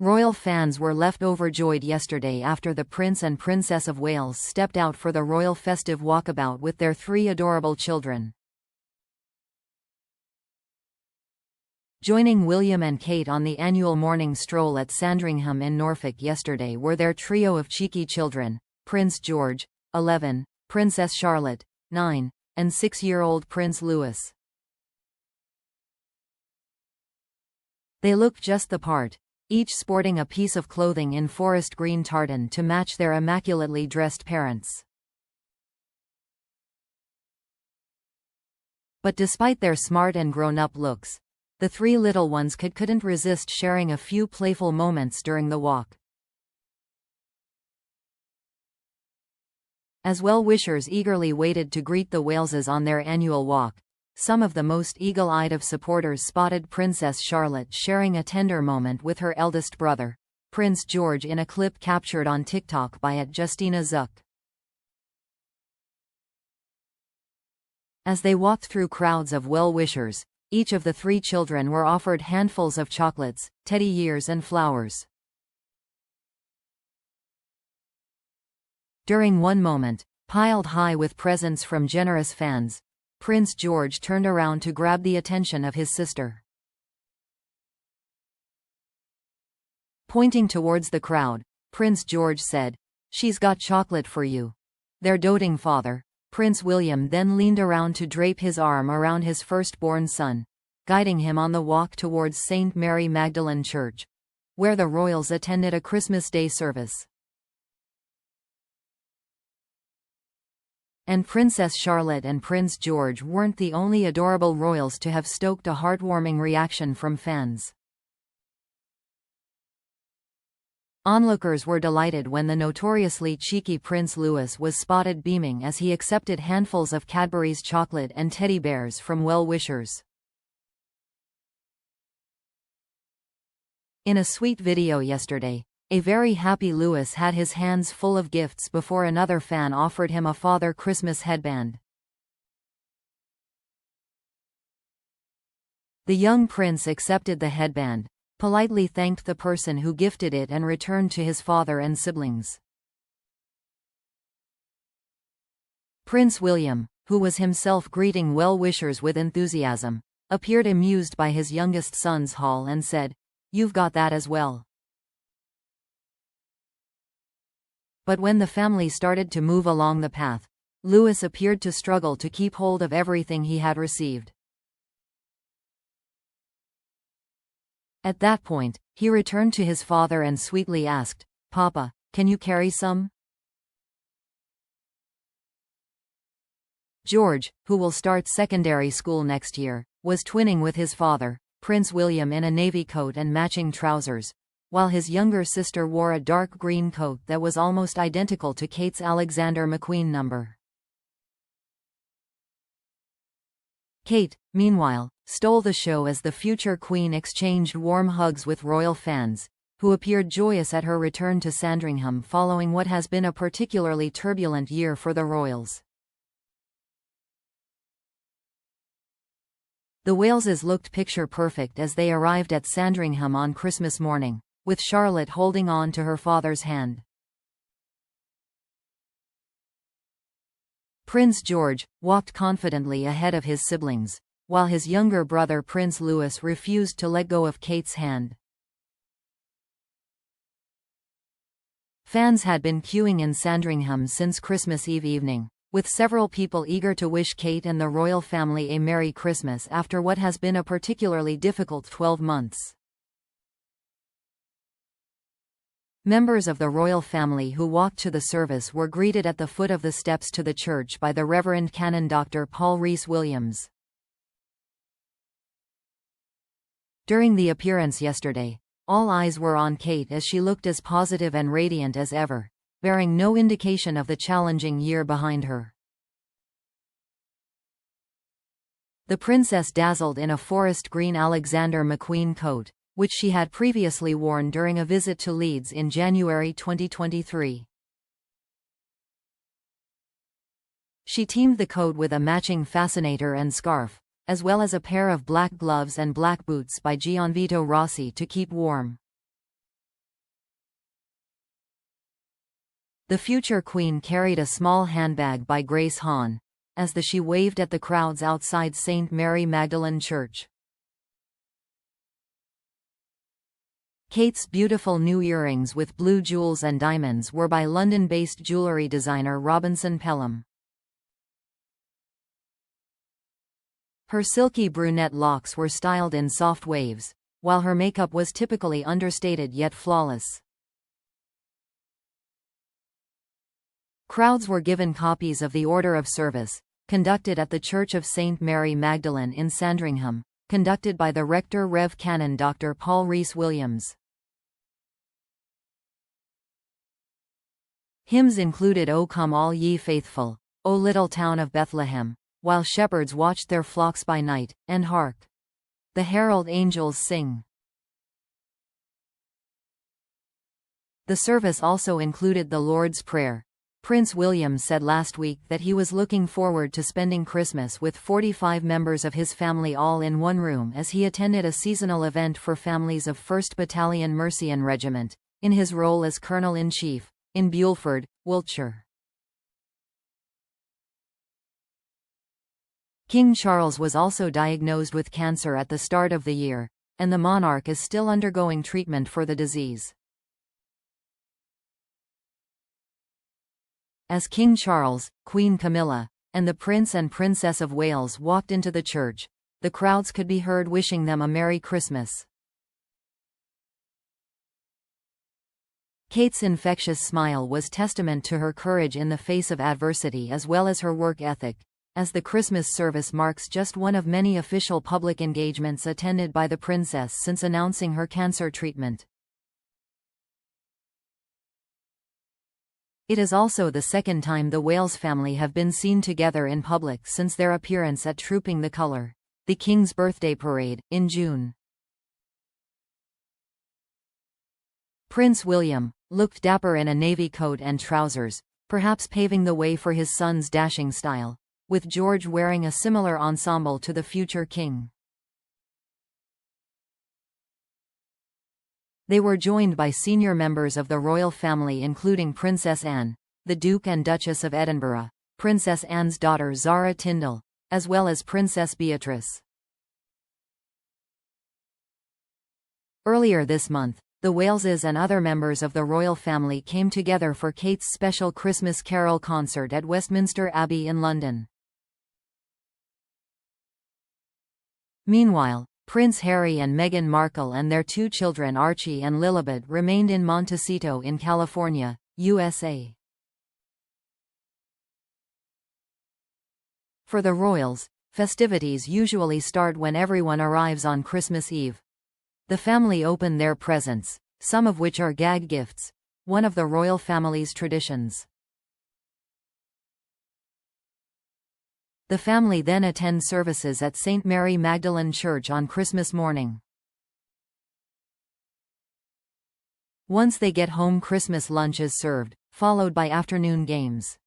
Royal fans were left overjoyed yesterday after the Prince and Princess of Wales stepped out for the royal festive walkabout with their 3 adorable children. Joining William and Kate on the annual morning stroll at Sandringham in Norfolk yesterday were their trio of cheeky children, Prince George, 11, Princess Charlotte, 9, and 6-year-old Prince Louis. They looked just the part, each sporting a piece of clothing in forest green tartan to match their immaculately dressed parents. But despite their smart and grown-up looks, the 3 little ones couldn't resist sharing a few playful moments during the walk. As well-wishers eagerly waited to greet the Waleses on their annual walk, some of the most eagle-eyed of supporters spotted Princess Charlotte sharing a tender moment with her eldest brother, Prince George, in a clip captured on TikTok by @Justina Zuck. As they walked through crowds of well-wishers, each of the 3 children were offered handfuls of chocolates, teddy bears and flowers. During one moment, piled high with presents from generous fans, Prince George turned around to grab the attention of his sister. Pointing towards the crowd, Prince George said, "She's got chocolate for you." Their doting father, Prince William, then leaned around to drape his arm around his firstborn son, guiding him on the walk towards St. Mary Magdalene Church, where the royals attended a Christmas Day service. And Princess Charlotte and Prince George weren't the only adorable royals to have stoked a heartwarming reaction from fans. Onlookers were delighted when the notoriously cheeky Prince Louis was spotted beaming as he accepted handfuls of Cadbury's chocolate and teddy bears from well-wishers. In a sweet video yesterday, a very happy Louis had his hands full of gifts before another fan offered him a Father Christmas headband. The young prince accepted the headband, politely thanked the person who gifted it and returned to his father and siblings. Prince William, who was himself greeting well-wishers with enthusiasm, appeared amused by his youngest son's haul and said, "You've got that as well." But when the family started to move along the path, Louis appeared to struggle to keep hold of everything he had received. At that point, he returned to his father and sweetly asked, "Papa, can you carry some?" George, who will start secondary school next year, was twinning with his father, Prince William, in a navy coat and matching trousers, while his younger sister wore a dark green coat that was almost identical to Kate's Alexander McQueen number. Kate, meanwhile, stole the show as the future queen exchanged warm hugs with royal fans, who appeared joyous at her return to Sandringham following what has been a particularly turbulent year for the royals. The Waleses looked picture perfect as they arrived at Sandringham on Christmas morning, with Charlotte holding on to her father's hand. Prince George walked confidently ahead of his siblings, while his younger brother Prince Louis refused to let go of Kate's hand. Fans had been queuing in Sandringham since Christmas Eve evening, with several people eager to wish Kate and the royal family a Merry Christmas after what has been a particularly difficult 12 months. Members of the royal family who walked to the service were greeted at the foot of the steps to the church by the Reverend Canon Dr. Paul Rees-Williams. During the appearance yesterday, all eyes were on Kate as she looked as positive and radiant as ever, bearing no indication of the challenging year behind her. The princess dazzled in a forest green Alexander McQueen coat, which she had previously worn during a visit to Leeds in January 2023. She teamed the coat with a matching fascinator and scarf, as well as a pair of black gloves and black boots by Gianvito Rossi to keep warm. The future queen carried a small handbag by Grace Hahn, as she waved at the crowds outside St. Mary Magdalene Church. Kate's beautiful new earrings with blue jewels and diamonds were by London-based jewellery designer Robinson Pelham. Her silky brunette locks were styled in soft waves, while her makeup was typically understated yet flawless. Crowds were given copies of the Order of Service, conducted at the Church of St. Mary Magdalene in Sandringham, conducted by the rector Rev. Canon Dr. Paul Rees-Williams. Hymns included O Come All Ye Faithful, O Little Town of Bethlehem, While Shepherds Watched Their Flocks by Night, and Hark! The Herald Angels Sing. The service also included the Lord's Prayer. Prince William said last week that he was looking forward to spending Christmas with 45 members of his family all in one room as he attended a seasonal event for families of 1st Battalion Mercian Regiment, in his role as Colonel-in-Chief, in Bulford, Wiltshire. King Charles was also diagnosed with cancer at the start of the year, and the monarch is still undergoing treatment for the disease. As King Charles, Queen Camilla, and the Prince and Princess of Wales walked into the church, the crowds could be heard wishing them a Merry Christmas. Kate's infectious smile was testament to her courage in the face of adversity as well as her work ethic, as the Christmas service marks just one of many official public engagements attended by the princess since announcing her cancer treatment. It is also the second time the Wales family have been seen together in public since their appearance at Trooping the Colour, the King's birthday parade, in June. Prince William looked dapper in a navy coat and trousers, perhaps paving the way for his son's dashing style, with George wearing a similar ensemble to the future king. They were joined by senior members of the royal family including Princess Anne, the Duke and Duchess of Edinburgh, Princess Anne's daughter Zara Tindall, as well as Princess Beatrice. Earlier this month, the Waleses and other members of the royal family came together for Kate's special Christmas carol concert at Westminster Abbey in London. Meanwhile, Prince Harry and Meghan Markle and their two children Archie and Lilibet remained in Montecito in California, USA. For the royals, festivities usually start when everyone arrives on Christmas Eve. The family open their presents, some of which are gag gifts, one of the royal family's traditions. The family then attend services at St. Mary Magdalene Church on Christmas morning. Once they get home, Christmas lunch is served, followed by afternoon games.